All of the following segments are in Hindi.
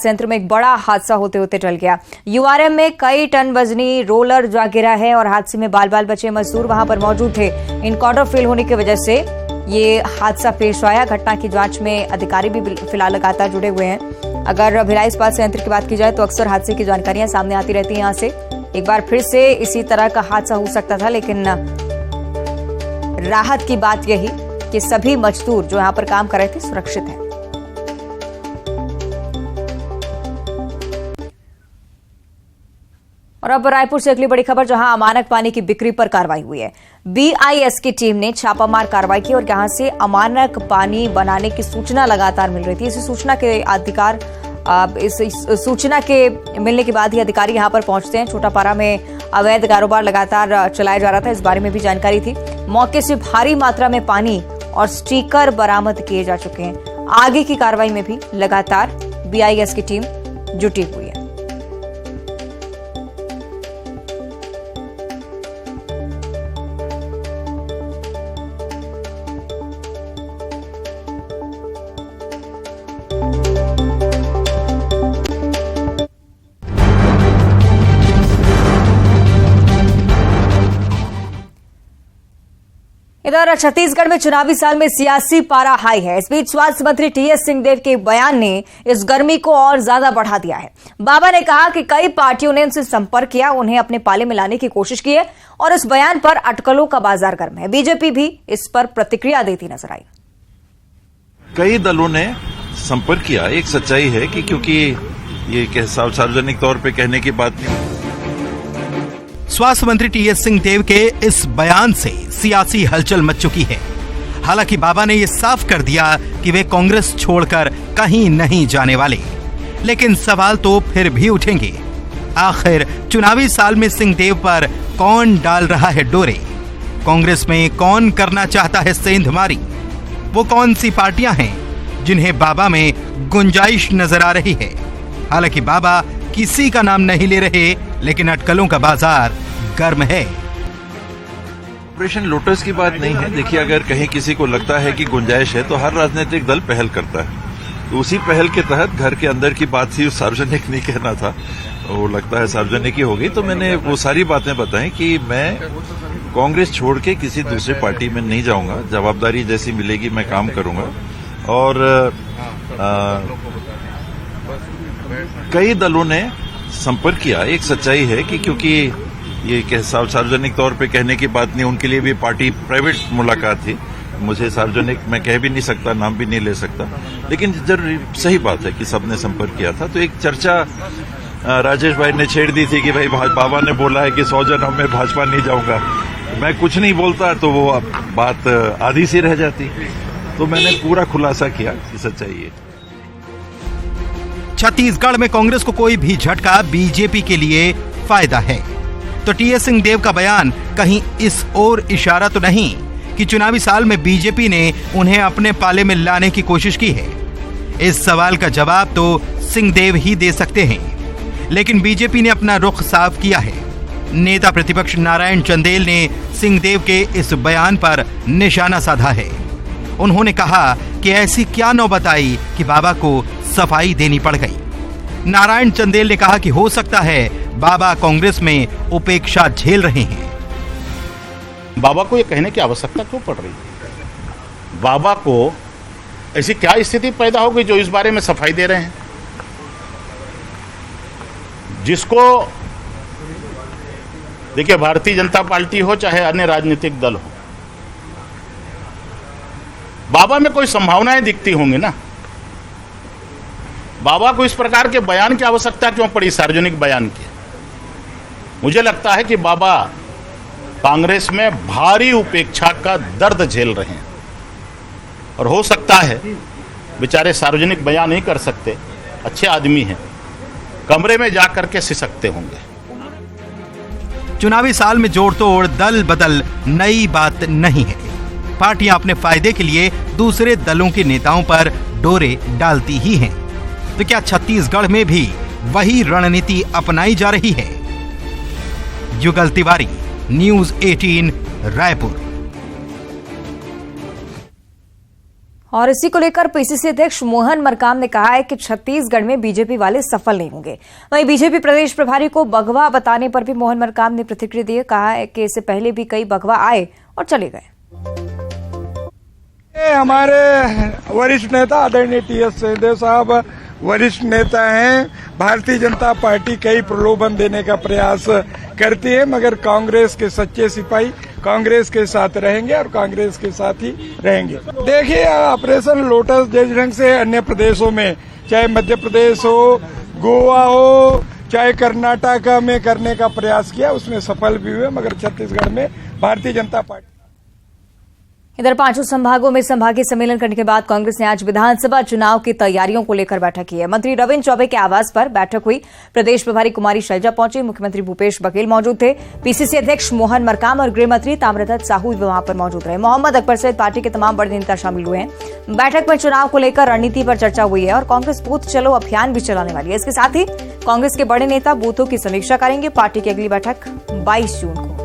संयंत्र में एक बड़ा हादसा होते होते टल गया। यूआरएम में कई टन वजनी रोलर जा गिरा है और हादसे में बाल बाल बचे मजदूर वहां पर मौजूद थे। इनकॉर्डर फेल होने की वजह से ये हादसा पेश आया। घटना की जांच में अधिकारी भी फिलहाल लगातार जुड़े हुए हैं। अगर भिलाई इस्पात संयंत्र की बात की जाए तो अक्सर हादसे की जानकारियां सामने आती रहती हैं। यहां से एक बार फिर से इसी तरह का हादसा हो सकता था, लेकिन राहत की बात यही कि सभी मजदूर जो यहां पर काम कर रहे थे सुरक्षित हैं। और अब रायपुर से अगली बड़ी खबर, जहां अमानक पानी की बिक्री पर कार्रवाई हुई है। बीआईएस की टीम ने छापामार कार्रवाई की और यहां से अमानक पानी बनाने की सूचना लगातार मिल रही थी। इसी सूचना के अधिकार इस सूचना के मिलने के बाद ही अधिकारी यहां पर पहुंचते हैं। छोटापारा में अवैध कारोबार लगातार चलाया जा रहा था, इस बारे में भी जानकारी थी। मौके से भारी मात्रा में पानी और स्टिकर बरामद किए जा चुके हैं। आगे की कार्रवाई में भी लगातार बीआईएस की टीम जुटी हुई है। इधर छत्तीसगढ़ में चुनावी साल में सियासी पारा हाई है। इस बीच स्वास्थ्य मंत्री टीएस सिंहदेव के बयान ने इस गर्मी को और ज्यादा बढ़ा दिया है। बाबा ने कहा कि कई पार्टियों ने उनसे संपर्क किया, उन्हें अपने पाले में लाने की कोशिश की है और इस बयान पर अटकलों का बाजार गर्म है। बीजेपी भी इस पर प्रतिक्रिया देती नजर आई। कई दलों ने संपर्क किया। एक सच्चाई है कि क्योंकि ये सार्वजनिक तौर पर कहने की बात नहीं। स्वास्थ्य मंत्री टीएस सिंहदेव के इस बयान से सियासी हलचल मच चुकी है। हालांकि बाबा ने यह साफ कर दिया कि वे कांग्रेस छोड़कर कहीं नहीं जाने वाले, लेकिन सवाल तो फिर भी उठेंगे। आखिर चुनावी साल में सिंहदेव पर कौन डाल रहा है डोरे? कांग्रेस में कौन करना चाहता है सेंधमारी? वो कौन सी पार्टियां हैं जिन्हें बाबा में गुंजाइश नजर आ रही है? हालांकि बाबा किसी का नाम नहीं ले रहे, लेकिन अटकलों का बाजार गर्म है। ऑपरेशन लोटस की बात नहीं है। देखिए, अगर कहीं किसी को लगता है कि गुंजाइश है तो हर राजनीतिक दल पहल करता है। तो उसी पहल के तहत घर के अंदर की बात थी, सार्वजनिक नहीं कहना था, वो लगता है सार्वजनिक ही हो गई। तो मैंने वो सारी बातें बताई कि मैं कांग्रेस छोड़ के किसी दूसरी पार्टी में नहीं जाऊंगा। जवाबदारी जैसी मिलेगी मैं काम करूंगा। और कई दलों ने संपर्क किया। एक सच्चाई है कि क्योंकि ये सार्वजनिक तौर पे कहने की बात नहीं, उनके लिए भी पार्टी प्राइवेट मुलाकात थी। मुझे सार्वजनिक मैं कह भी नहीं सकता, नाम भी नहीं ले सकता, लेकिन जरूर सही बात है कि सबने संपर्क किया था। तो एक चर्चा राजेश भाई ने छेड़ दी थी कि भाई बाबा ने बोला है कि 100 जनों में भाजपा नहीं जाऊंगा। मैं कुछ नहीं बोलता तो वो बात आधी सी रह जाती। तो मैंने पूरा खुलासा किया कि सच्चाई है। छत्तीसगढ़ में कांग्रेस को कोई भी झटका बीजेपी के लिए फायदा है। तो टीएस सिंहदेव का बयान कहीं इस ओर इशारा तो नहीं कि चुनावी साल में बीजेपी ने उन्हें अपने पाले में लाने की कोशिश की है? इस सवाल का जवाब तो सिंहदेव ही दे सकते हैं, लेकिन बीजेपी ने अपना रुख साफ किया है। नेता प्रतिपक्ष नारायण चंदेल ने सिंहदेव के इस बयान पर निशाना साधा है। उन्होंने कहा कि ऐसी क्या नौबत आई कि बाबा को सफाई देनी पड़ गई। नारायण चंदेल ने कहा कि हो सकता है बाबा कांग्रेस में उपेक्षा झेल रहे हैं। बाबा को यह कहने की आवश्यकता क्यों पड़ रही है? बाबा को ऐसी क्या स्थिति पैदा हो गई जो इस बारे में सफाई दे रहे हैं? जिसको देखिए, भारतीय जनता पार्टी हो चाहे अन्य राजनीतिक दल हो, बाबा में कोई संभावनाएं दिखती होंगी ना। बाबा को इस प्रकार के बयान की आवश्यकता क्यों पड़ी, सार्वजनिक बयान की? मुझे लगता है कि बाबा कांग्रेस में भारी उपेक्षा का दर्द झेल रहे हैं और हो सकता है बेचारे सार्वजनिक बयान नहीं कर सकते, अच्छे आदमी हैं, कमरे में जाकर के सिसकते होंगे। चुनावी साल में जोड़ तोड़ दल बदल नई बात नहीं है। पार्टियां अपने फायदे के लिए दूसरे दलों के नेताओं पर डोरे डालती ही हैं। तो क्या छत्तीसगढ़ में भी वही रणनीति अपनाई जा रही है? युगल तिवारी, न्यूज़ 18, रायपुर। और इसी को लेकर पीसीसी अध्यक्ष मोहन मरकाम ने कहा है कि छत्तीसगढ़ में बीजेपी वाले सफल नहीं होंगे। वहीं बीजेपी प्रदेश प्रभारी को बगवा बताने पर भी मोहन मरकाम ने प्रतिक्रिया दी। कहा है कि इससे पहले भी कई बगवा आए और चले गए। हमारे वरिष्ठ नेता आदरणीय टीएस सिंहदेव साहब वरिष्ठ नेता हैं। भारतीय जनता पार्टी कई प्रलोभन देने का प्रयास करती है, मगर कांग्रेस के सच्चे सिपाही कांग्रेस के साथ रहेंगे और कांग्रेस के साथ ही रहेंगे। देखिए, ऑपरेशन लोटस जिस ढंग से अन्य प्रदेशों में, चाहे मध्य प्रदेश हो, गोवा हो, चाहे कर्नाटक में करने का प्रयास किया, उसमें सफल भी हुए, मगर छत्तीसगढ़ में भारतीय जनता पार्टी। इधर पांचों संभागों में संभागीय सम्मेलन करने के बाद कांग्रेस ने आज विधानसभा चुनाव की तैयारियों को लेकर बैठक की है। मंत्री रविन्द्र चौबे के आवास पर बैठक हुई। प्रदेश प्रभारी कुमारी शैलजा पहुंची, मुख्यमंत्री भूपेश बघेल मौजूद थे, पीसीसी अध्यक्ष मोहन मरकाम और गृह मंत्री ताम्रध्वज साहू भी वहां पर मौजूद रहे। मोहम्मद अकबर सहित पार्टी के तमाम बड़े नेता शामिल हुए हैं। बैठक में चुनाव को लेकर रणनीति पर चर्चा हुई है और कांग्रेस बूथ चलो अभियान भी चलाने वाली है। इसके साथ ही कांग्रेस के बड़े नेता बूथों की समीक्षा करेंगे। पार्टी की अगली बैठक 22 जून को होगी।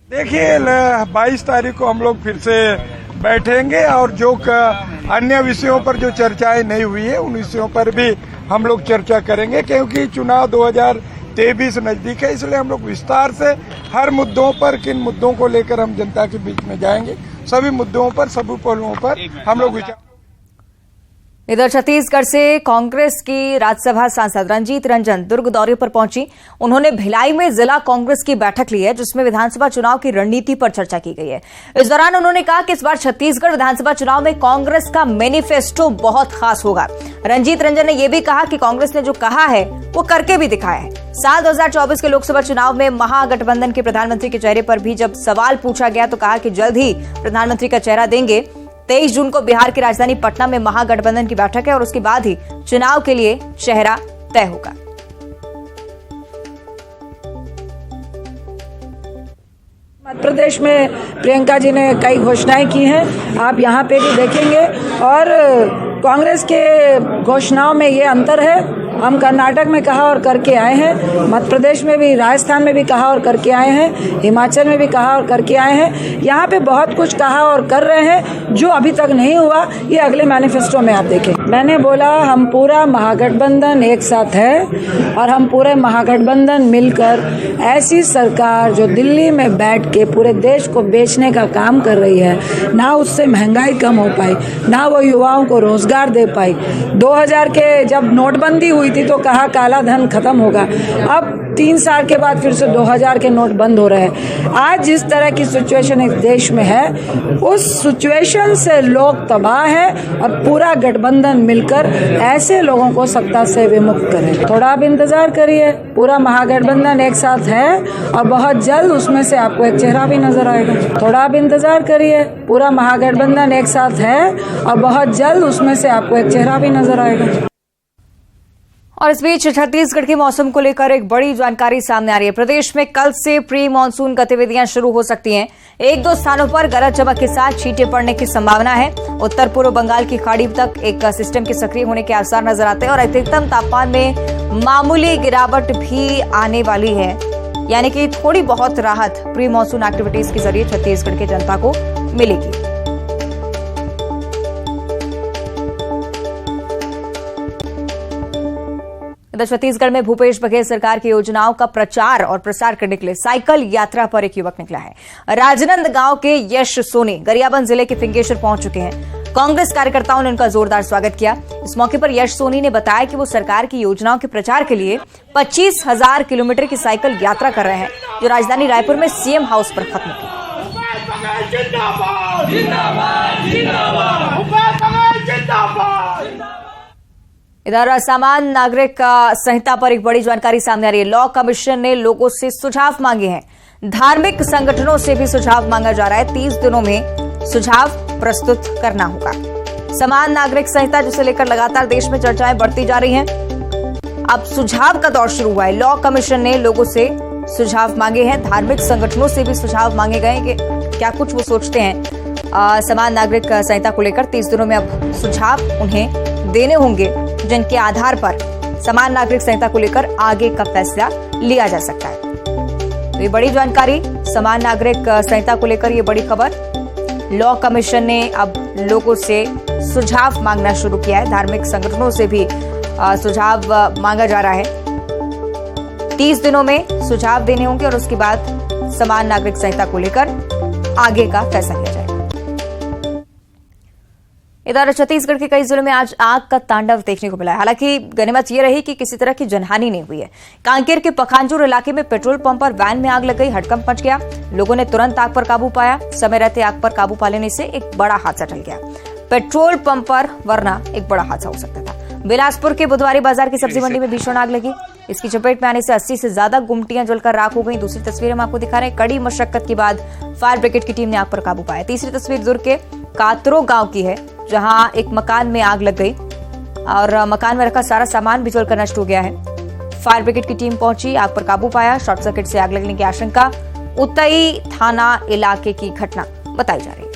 देखिए, 22 तारीख को हम लोग फिर से बैठेंगे और जो अन्य विषयों पर जो चर्चाएं नहीं हुई है उन विषयों पर भी हम लोग चर्चा करेंगे, क्योंकि चुनाव 2023 नजदीक है। इसलिए हम लोग विस्तार से हर मुद्दों पर, किन मुद्दों को लेकर हम जनता के बीच में जाएंगे, सभी मुद्दों पर, सभी पहलुओं पर हम लोग विचार। इधर छत्तीसगढ़ से कांग्रेस की राज्यसभा सांसद रंजीत रंजन दुर्ग दौरे पर पहुंची। उन्होंने भिलाई में जिला कांग्रेस की बैठक ली है, जिसमें विधानसभा चुनाव की रणनीति पर चर्चा की गई है। इस दौरान उन्होंने कहा कि इस बार छत्तीसगढ़ विधानसभा चुनाव में कांग्रेस का मैनिफेस्टो बहुत खास होगा। रंजीत रंजन ने यह भी कहा कि कांग्रेस ने जो कहा है वो करके भी दिखाया है। साल 2024 के लोकसभा चुनाव में महागठबंधन के प्रधानमंत्री के चेहरे पर भी जब सवाल पूछा गया तो कहा कि जल्द ही प्रधानमंत्री का चेहरा देंगे। 23 जून को बिहार की राजधानी पटना में महागठबंधन की बैठक है और उसके बाद ही चुनाव के लिए चेहरा तय होगा। मध्य प्रदेश में प्रियंका जी ने कई घोषणाएं की हैं, आप यहाँ पे भी देखेंगे। और कांग्रेस के घोषणाओं में ये अंतर है, हम कर्नाटक में कहा और करके आए हैं, मध्य प्रदेश में भी, राजस्थान में भी कहा और करके आए हैं, हिमाचल में भी कहा और करके आए हैं। यहाँ पे बहुत कुछ कहा और कर रहे हैं जो अभी तक नहीं हुआ, ये अगले मैनिफेस्टो में आप देखें। मैंने बोला हम पूरा महागठबंधन एक साथ है और हम पूरे महागठबंधन मिलकर ऐसी सरकार जो दिल्ली में बैठ के पूरे देश को बेचने का काम कर रही है, ना उससे महंगाई कम हो पाई, ना वो युवाओं को रोजगार दे पाई। 2000 के जब नोटबंदी हुई थी तो कहा काला धन खत्म होगा, अब 3 साल के बाद फिर से 2000 के नोट बंद हो रहे हैं। आज जिस तरह की सिचुएशन इस देश में है, उस सिचुएशन से लोग तबाह है और पूरा गठबंधन मिलकर ऐसे लोगों को सत्ता से विमुक्त करे। थोड़ा आप इंतजार करिए, पूरा महागठबंधन एक साथ है और बहुत जल्द उसमें से आपको एक चेहरा भी नजर आएगा। थोड़ा आप इंतजार करिए, पूरा महागठबंधन एक साथ है और बहुत जल्द उसमें से आपको एक चेहरा भी नजर आएगा। और इस बीच छत्तीसगढ़ के मौसम को लेकर एक बड़ी जानकारी सामने आ रही है। प्रदेश में कल से प्री मानसून गतिविधियां शुरू हो सकती हैं। 1-2 स्थानों पर गरज चमक के साथ छींटे पड़ने की संभावना है। उत्तर पूर्व बंगाल की खाड़ी तक एक सिस्टम के सक्रिय होने के आसार नजर आते हैं और अधिकतम तापमान में मामूली गिरावट भी आने वाली है, यानी कि थोड़ी बहुत राहत प्री मानसून एक्टिविटीज के जरिए छत्तीसगढ़ की जनता को मिलेगी। छत्तीसगढ़ में भूपेश बघेल सरकार की योजनाओं का प्रचार और प्रसार करने के लिए साइकिल यात्रा पर एक युवक निकला है। राजनांदगांव के यश सोनी गरियाबंद जिले के फिंगेश्वर पहुंच चुके हैं। कांग्रेस कार्यकर्ताओं ने उनका जोरदार स्वागत किया। इस मौके पर यश सोनी ने बताया कि वो सरकार की योजनाओं के प्रचार के लिए 25,000 किलोमीटर की साइकिल यात्रा कर रहे हैं, जो राजधानी रायपुर में सीएम हाउस पर खत्म हुई। इधर सामान्य नागरिक संहिता पर एक बड़ी जानकारी सामने आ रही है। लॉ कमीशन ने लोगों से सुझाव मांगे हैं। धार्मिक संगठनों से भी सुझाव मांगा जा रहा है। 30 दिनों में सुझाव प्रस्तुत करना होगा। समान नागरिक संहिता जिसे लेकर लगातार देश में चर्चाएं बढ़ती जा रही हैं, अब सुझाव का दौर शुरू हुआ है। लॉ कमीशन ने लोगों से सुझाव मांगे हैं। धार्मिक संगठनों से भी सुझाव मांगे गए कि क्या कुछ वो सोचते हैं समान नागरिक संहिता को लेकर। 30 दिनों में अब सुझाव उन्हें देने होंगे, जिनके आधार पर समान नागरिक संहिता को लेकर आगे का फैसला लिया जा सकता है। तो ये बड़ी जानकारी, समान नागरिक संहिता को लेकर ये बड़ी खबर। लॉ कमीशन ने अब लोगों से सुझाव मांगना शुरू किया है। धार्मिक संगठनों से भी सुझाव मांगा जा रहा है। 30 दिनों में सुझाव देने होंगे और उसके बाद समान नागरिक संहिता को लेकर आगे का फैसला लिया जाएगा। इधर छत्तीसगढ़ के कई जिलों में आज आग का तांडव देखने को मिला है। हालांकि गनीमत यह रही कि किसी तरह की जनहानि नहीं हुई है। कांकेर के पखांजूर इलाके में पेट्रोल पंप पर वैन में आग लग गई, हड़कंप मच गया। लोगों ने तुरंत आग पर काबू पाया। समय रहते आग पर काबू पा लेने से एक बड़ा हादसा टल गया। पेट्रोल पंप पर वरना एक बड़ा हादसा हो सकता था। बिलासपुर के बुधवारी बाजार की सब्जी मंडी में भीषण आग लगी। इसकी चपेट में आने से 80 से ज्यादा गुमटियां जलकर राख हो गई। दूसरी तस्वीर हम आपको दिखा रहे हैं। कड़ी मशक्कत के बाद फायर ब्रिगेड की टीम ने आग पर काबू पाया। तीसरी तस्वीर दुर्ग के कातरो गांव की है, जहां एक मकान में आग लग गई और मकान में रखा सारा सामान भी जलकर नष्ट हो गया है। फायर ब्रिगेड की टीम पहुंची, आग पर काबू पाया। शॉर्ट सर्किट से आग लगने की आशंका उतई थाना इलाके की घटना बताई जा रही है।